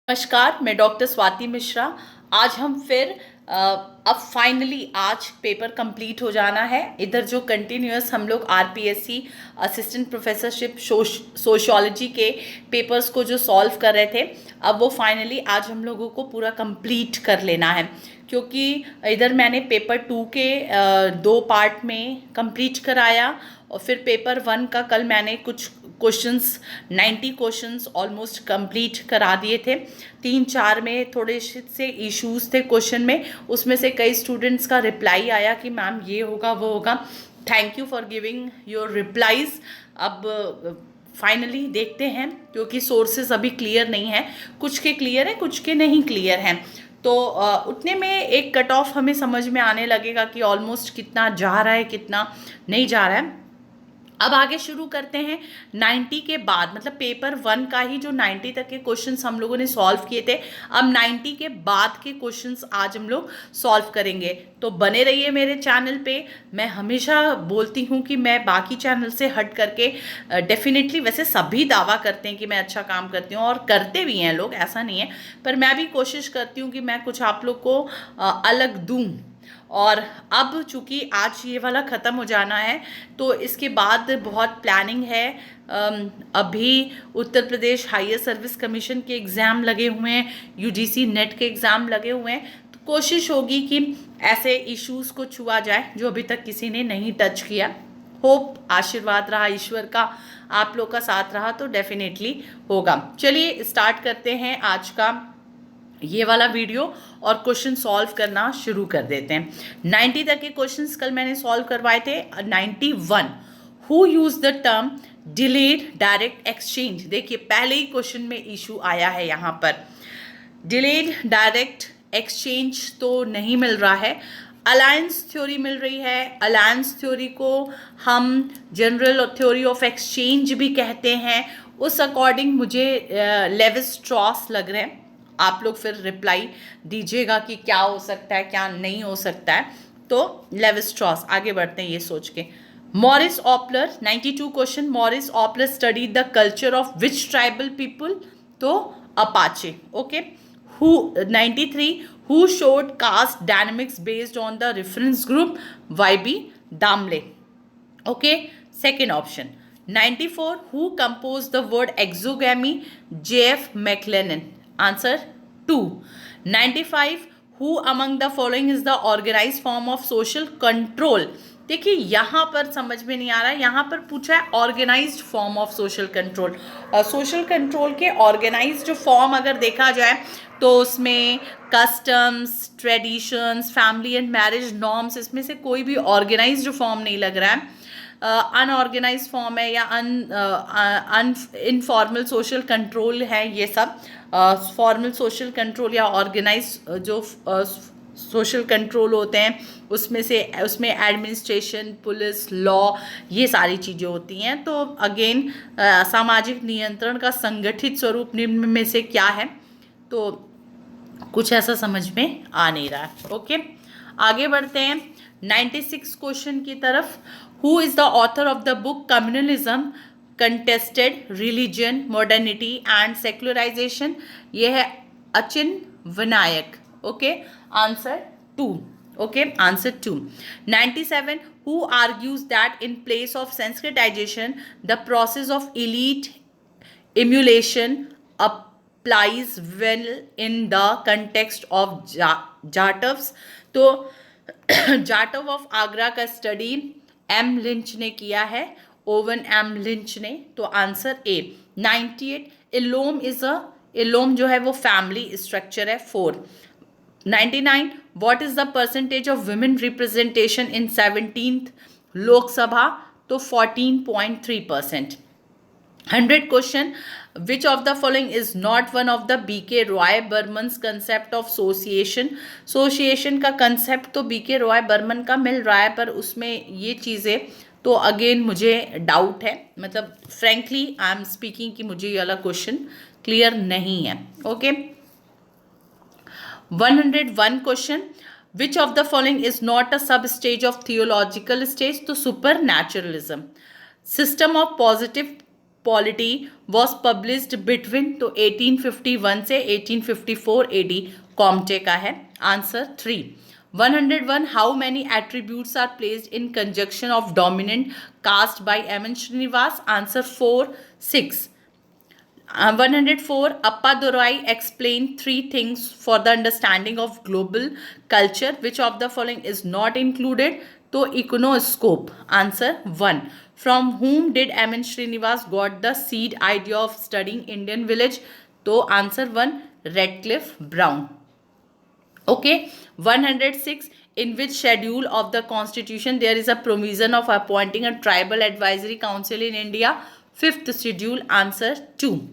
नमस्कार, मैं डॉक्टर स्वाति मिश्रा। आज हम फिर अब फाइनली आज पेपर कंप्लीट हो जाना है। इधर जो कंटिन्यूअस हम लोग आरपीएससी असिस्टेंट प्रोफेसरशिप सोशियोलॉजी के पेपर्स को जो सॉल्व कर रहे थे, अब वो फाइनली आज हम लोगों को पूरा कंप्लीट कर लेना है, क्योंकि इधर मैंने पेपर 2 के 2 पार्ट में कंप्लीट कराया और फिर पेपर 1 का कल मैंने कुछ क्वेश्चंस 90 क्वेश्चंस ऑलमोस्ट कंप्लीट करा दिए थे। 3-4 में थोड़े से इश्यूज थे क्वेश्चन में, उसमें से कई स्टूडेंट्स का रिप्लाई आया कि मैम ये होगा वो होगा। Thank you for giving your replies. अब फाइनली देखते हैं, क्योंकि सोर्सेज अभी क्लियर नहीं है, कुछ के क्लियर है कुछ के नहीं क्लियर हैं, तो उतने में एक कट ऑफ हमें समझ में आने लगेगा कि ऑलमोस्ट कितना जा रहा है कितना नहीं जा रहा है। अब आगे शुरू करते हैं 90 के बाद, मतलब पेपर 1 का ही जो 90 तक के क्वेश्चंस हम लोगों ने सॉल्व किए थे, अब 90 के बाद के क्वेश्चंस आज हम लोग सॉल्व करेंगे। तो बने रहिए मेरे चैनल पे। मैं हमेशा बोलती हूँ कि मैं बाकी चैनल से हट करके डेफिनेटली, वैसे सभी दावा करते हैं कि मैं अच्छा काम करती हूँ और करते भी हैं लोग, ऐसा नहीं है, पर मैं भी कोशिश करती हूँ कि मैं कुछ आप लोग को अलग दूँ। और अब चूँकि आज ये वाला ख़त्म हो जाना है, तो इसके बाद बहुत प्लानिंग है। अभी Uttar Pradesh higher service commission के एग्ज़ाम लगे हुए हैं, यूजीसी नेट के एग्ज़ाम लगे हुए हैं, तो कोशिश होगी कि ऐसे इश्यूज़ को छुआ जाए जो अभी तक किसी ने नहीं टच किया। होप, आशीर्वाद रहा ईश्वर का, आप लोग का साथ रहा तो डेफिनेटली होगा। चलिए स्टार्ट करते हैं आज का ये वाला वीडियो और क्वेश्चन सॉल्व करना शुरू कर देते हैं। 90 तक के क्वेश्चंस कल मैंने सॉल्व करवाए थे। 91, who use the term delayed direct exchange. देखिए पहले ही क्वेश्चन में इशू आया है यहाँ पर। डिलेड डायरेक्ट एक्सचेंज तो नहीं मिल रहा है, अलायंस थ्योरी मिल रही है। अलायंस थ्योरी को हम जनरल थ्योरी ऑफ एक्सचेंज भी कहते हैं। उस अकॉर्डिंग मुझे लेविस स्ट्रॉस लग रहे हैं। आप लोग फिर रिप्लाई दीजिएगा कि क्या हो सकता है क्या नहीं हो सकता है। तो लेविस स्ट्रॉस, आगे बढ़ते हैं ये सोच के। Morris Opler, 92 question. Morris Opler studied the culture of which tribal people? तो Apache. Okay. Who 93, who showed caste dynamics based on the reference group? Y B Damle. Okay, second option. 94, who composed the word exogamy? J.F. McLennan. Answer 2. 95, who among the following is the organized form of social control? देखिए यहाँ पर समझ में नहीं आ रहा है, यहाँ पर पूछा है organised form of social control. Social control के ऑर्गेनाइज्ड जो फॉर्म अगर देखा जाए तो उसमें customs, traditions, family and marriage norms, इसमें से कोई भी ऑर्गेनाइज्ड फॉर्म नहीं लग रहा है। अनऑर्गेनाइज फॉर्म है या इनफॉर्मल सोशल कंट्रोल है, ये सब फॉर्मल सोशल कंट्रोल या ऑर्गेनाइज जो सोशल कंट्रोल होते हैं उसमें एडमिनिस्ट्रेशन, पुलिस, लॉ, ये सारी चीज़ें होती हैं। तो अगेन सामाजिक नियंत्रण का संगठित स्वरूप निम्न में से क्या है? तो कुछ ऐसा समझ में आ नहीं रहा है। ओके, आगे बढ़ते हैं 96 क्वेश्चन की तरफ। Who is the author of the book communalism contested religion, modernity and secularisation? ये है Achin Vinayak. Okay, answer 2। Okay, answer 2। 97, who argues that in place of Sanskritisation the process of elite emulation applies well in the context of जाटव्स? तो Jatav of Agra का study M lynch ने किया है, oven M lynch ने। तो answer A. 98, इलोम जो है वो फैमिली स्ट्रक्चर है, 4। 99, what is the percentage of women representation in 17th Lok Sabha? तो 14.3%। 100 question, which of the following is not one of the B K Roy Burman's concept of sociation? Sociation का concept तो BK Roy Burman का मिल रहा है, पर उसमें ये चीज़ें तो अगेन मुझे डाउट है, मतलब फ्रेंकली आई एम स्पीकिंग कि मुझे ये वाला क्वेश्चन क्लियर नहीं है। Okay, 101 question, which of the following is not a sub stage of theological stage? तो supernaturalism. System of positive polity was published between, तो 1851 से 1854 एडी कॉम्टे का है answer 3। 101 how many attributes are placed in conjunction of dominant caste by M N Srinivas answer 4 6। 104 Appadurai explained three things for the understanding of global culture. Which of the following is not included? तो iconoscope answer 1। From whom did M.N. Srinivas got the seed idea of studying Indian village? तो answer 1 Radcliffe Brown। Okay, 106 in which schedule of the constitution there is a provision of appointing a tribal advisory council in India? Fifth schedule answer 2।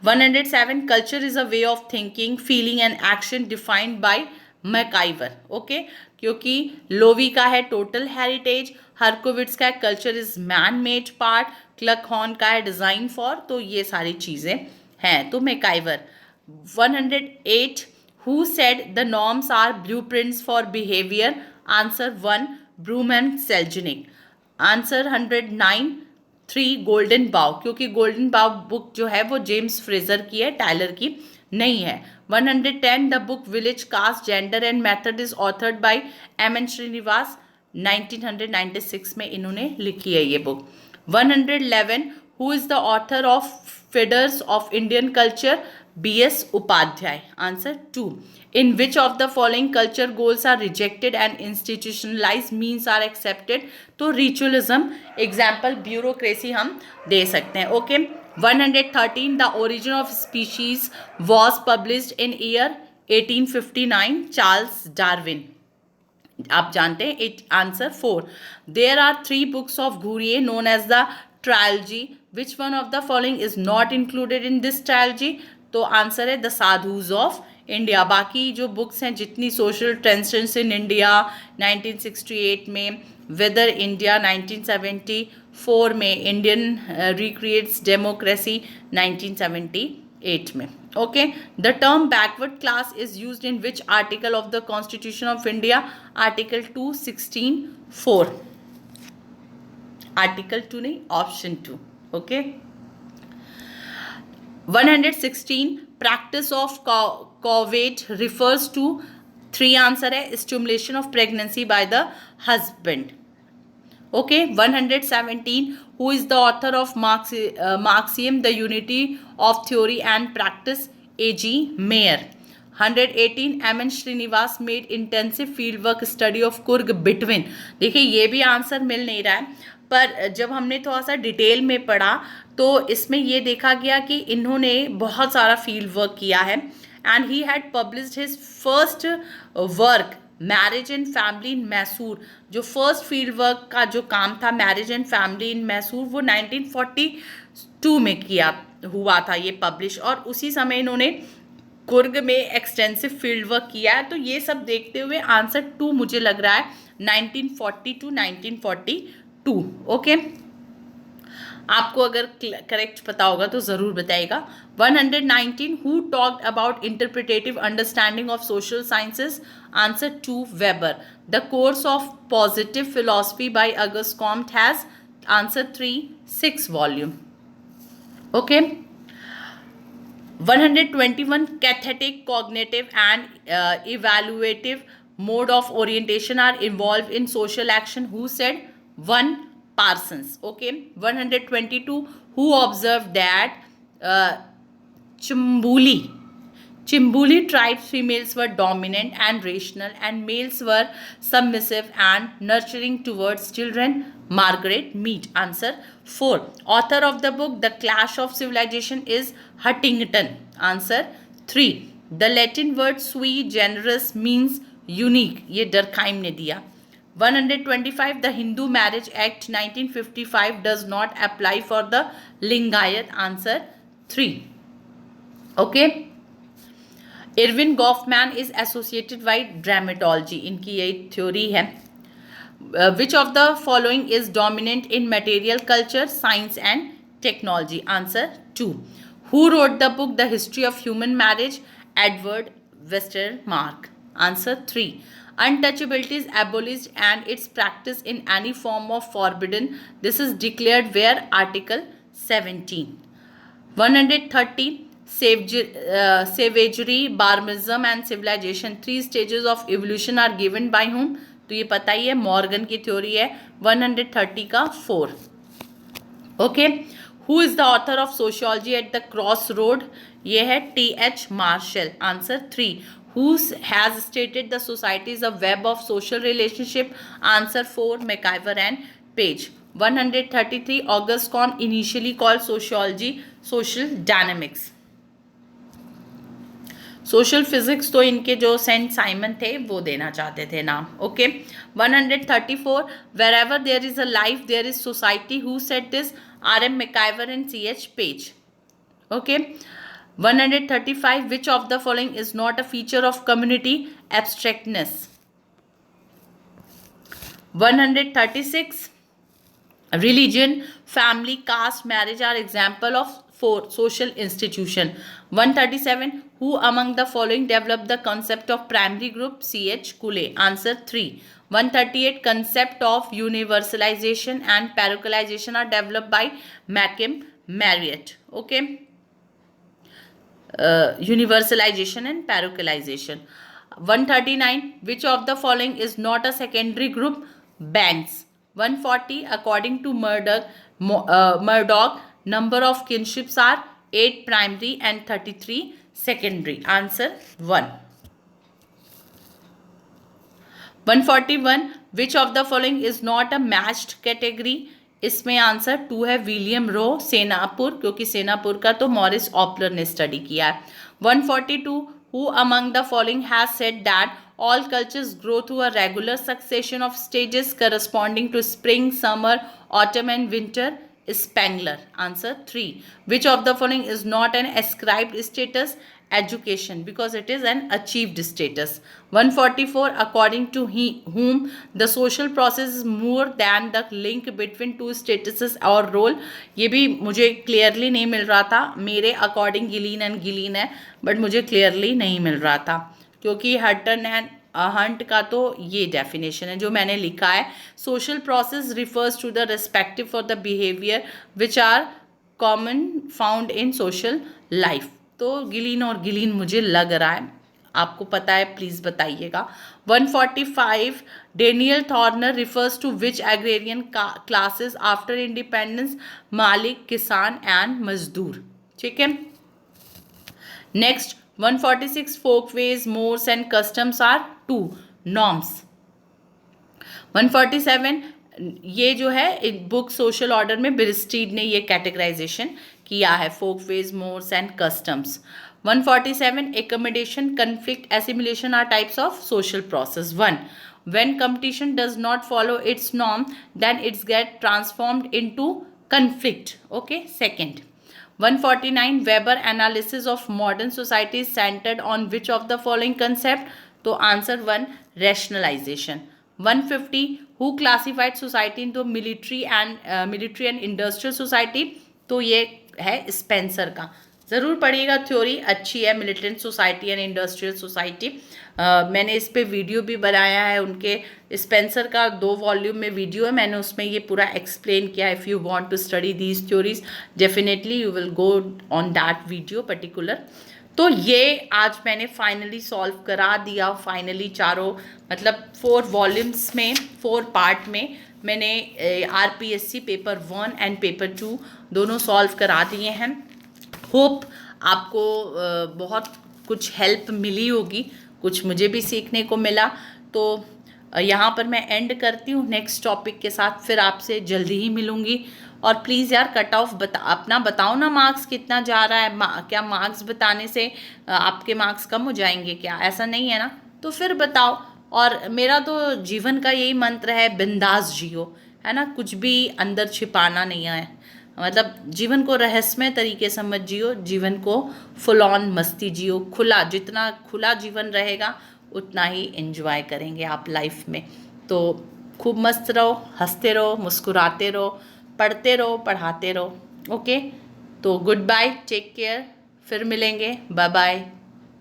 107 culture is a way of thinking, feeling and action defined by MacIver. Okay, क्योंकि Lowie का है total heritage, Herskovits का है culture is man made part, Kluckhohn का है design for, तो ये सारी चीजें हैं तो MacIver. 108 who said the norms are blueprints for behaviour answer 1 Broom and Selznick. Answer 109 3 golden bough, क्योंकि गोल्डन बाउ बुक जो है वो जेम्स फ्रेजर की है, टाइलर की नहीं है। 110 the book village caste gender and method is authored by M N Srinivas, 1996 में इन्होंने लिखी है ये बुक। 111 who is the author of feeders of Indian culture, BS Upadhyaya answer 2। In which of the following culture goals are rejected and institutionalise means are accepted, तो ritualism example bureaucracy हम दे सकते हैं। Okay, 113 the origin of species was published in year 1859 Charles Darwin, आप जानते हैं answer 4। There are 3 books of Ghurye known as the trilogy, which one of the following is not included in this trilogy, तो answer है the sadhus of India. बाकी जो books हैं जितनी social tensions in India 1968 में, वेदर इंडिया 1974 में, Indian recreates democracy 1978 में। Okay, the term backward class is used in which article of the constitution of India, article 216 4, article 2 नहीं, option 2। Okay, 116 practice of covet refers to 3 answer है, stimulation of pregnancy by the husband। Okay, 117 who is the author of Marxium the unity of theory and practice, A.G. Mayer। 118 M.N. Srinivas made intensive fieldwork study of Kurg between, देखिए ये भी answer मिल नहीं रहा है, पर जब हमने थोड़ा सा डिटेल में पढ़ा तो इसमें ये देखा गया कि इन्होंने बहुत सारा फील्ड वर्क किया है and he had published his first work marriage and family in Mysore. जो फर्स्ट फील्ड वर्क का जो काम था marriage and family in Mysore वो 1942 में किया हुआ था ये पब्लिश, और उसी समय इन्होंने कुर्ग में एक्सटेंसिव फील्ड वर्क किया है। तो ये सब देखते हुए आंसर 2 मुझे लग रहा है 1940 to 1942। ओके, आपको अगर करेक्ट पता होगा तो ज़रूर बताइएगा। 119 who talked about interpretative understanding of social sciences, answer 2 Weber. The course of positive philosophy by Auguste Comte has, answer 3 6 volume. Okay, 121 cathectic cognitive and evaluative mode of orientation are involved in social action, who said? 1 Parsons। Okay, 122 who observed that Chimbuli tribe females were dominant and rational and males were submissive and nurturing towards children, Margaret Mead, answer 4। author of the book The Clash of Civilization is Huntington, answer 3। the Latin word sui generis means unique, ये Durkheim ने दिया। 125 the Hindu marriage act 1955 does not apply for the Lingayat, answer 3। Okay, Irwin Goffman is associated by ड्रामेटोलॉजी, इनकी ये theory है। विच of the following is dominant in material culture, science and technology, answer 2। Who wrote the book the history of human marriage, Edward Westermarck, answer 3। untouchability is abolished and its practice in any form of forbidden, this is declared where, article 17. 130. Savagery, barbarism and civilization, 3 stages of evolution are given by whom? तो ये पता ही है, Morgan की theory है. 130 का 4. Okay. Who is the author of sociology at the cross road? ये है T.H. Marshall. Answer 3. Who has stated the society is a web of social relationship? Answer 4. McIver and Page. 133. Auguste Comte initially called sociology social dynamics. Social physics तो इनके जो Saint Simon थे वो देना चाहते थे नाम. Okay. 134. Wherever there is a life there is society. Who said this? R.M. McIver and C.H. Page. Okay. 135. Which of the following is not a feature of community? Abstractness. 136. Religion, family, caste, marriage are example of social institution. 137. Who among the following developed the concept of primary group? C.H. Cooley. Answer 3. 138. Concept of universalization and parochialization are developed by Malcolm Marriott. Okay. Universalization and parochialization. 139. Which of the following is not a secondary group? Banks. 140. According to Murdoch, number of kinships are 8 primary and 33 secondary. Answer 1. 141. Which of the following is not a matched category? इसमें answer 2 है. William रो, सेनापुर, क्योंकि सेनापुर का तो Morris ऑपलर ने study किया है. 142. Who among the following has said that all cultures grow through a regular succession of stages corresponding to spring, summer, autumn and winter? Spengler. Answer 3. Which of the following is not an ascribed status? Education, because it is an achieved status. 144. According to whom the social process is more than the link between two statuses or role? ये भी मुझे clearly नहीं मिल रहा था. मेरे according green and green है, but मुझे clearly नहीं मिल रहा था, क्योंकि हटन एंड हंट का तो ये डेफिनेशन है जो मैंने लिखा है. Social process refers to the respective for the behaviour which are common found in social life. तो गिलीन और गिलीन मुझे लग रहा है, आपको पता है प्लीज़ बताइएगा. 145. Daniel Thorner refers to which agrarian classes after independence? मालिक, किसान एंड मजदूर. ठीक है. Next 146. folkways, mores and customs are 2 norms. 147. ये जो है बुक सोशल ऑर्डर में बिरिस्टीड ने ये कैटेगराइजेशन किया है, folkways, mores and customs. 147. accommodation, conflict, assimilation are types of social process. 1. when competition does not follow its norm, then it's get transformed into conflict. Okay. Second. 149. Weber analysis of modern society is centered on which of the following concept? तो answer 1. rationalization. 150. who classified society into military and industrial society? तो ये है Spencer का. ज़रूर पढ़िएगा, theory अच्छी है. Militant society and industrial society, मैंने इस पे वीडियो भी बनाया है. उनके स्पेंसर का 2 वॉल्यूम में वीडियो है, मैंने उसमें ये पूरा एक्सप्लेन किया है. If you want to study these theories definitely you will go on that video particular. तो ये आज मैंने फाइनली सॉल्व करा दिया. फाइनली चारों मतलब 4 वॉल्यूम्स में 4 पार्ट में मैंने RPSC पेपर 1 एंड पेपर 2 दोनों सॉल्व करा दिए हैं. होप आपको बहुत कुछ हेल्प मिली होगी, कुछ मुझे भी सीखने को मिला. तो यहाँ पर मैं एंड करती हूँ. नेक्स्ट टॉपिक के साथ फिर आपसे जल्दी ही मिलूँगी. और प्लीज़ यार कट ऑफ अपना बताओ ना, मार्क्स कितना जा रहा है. क्या मार्क्स बताने से आपके मार्क्स कम हो जाएंगे क्या? ऐसा नहीं है ना, तो फिर बताओ. और मेरा तो जीवन का यही मंत्र है, बिंदास जियो, है ना. कुछ भी अंदर छिपाना नहीं है, मतलब जीवन को रहस्यमय तरीके से मत जियो, जीवन को फुल ऑन मस्ती जियो. खुला, जितना खुला जीवन रहेगा उतना ही एंजॉय करेंगे आप लाइफ में. तो खूब मस्त रहो, हंसते रहो, मुस्कुराते रहो, पढ़ते रहो, पढ़ाते रहो. ओके. तो गुड बाय, टेक केयर, फिर मिलेंगे. Bye bye.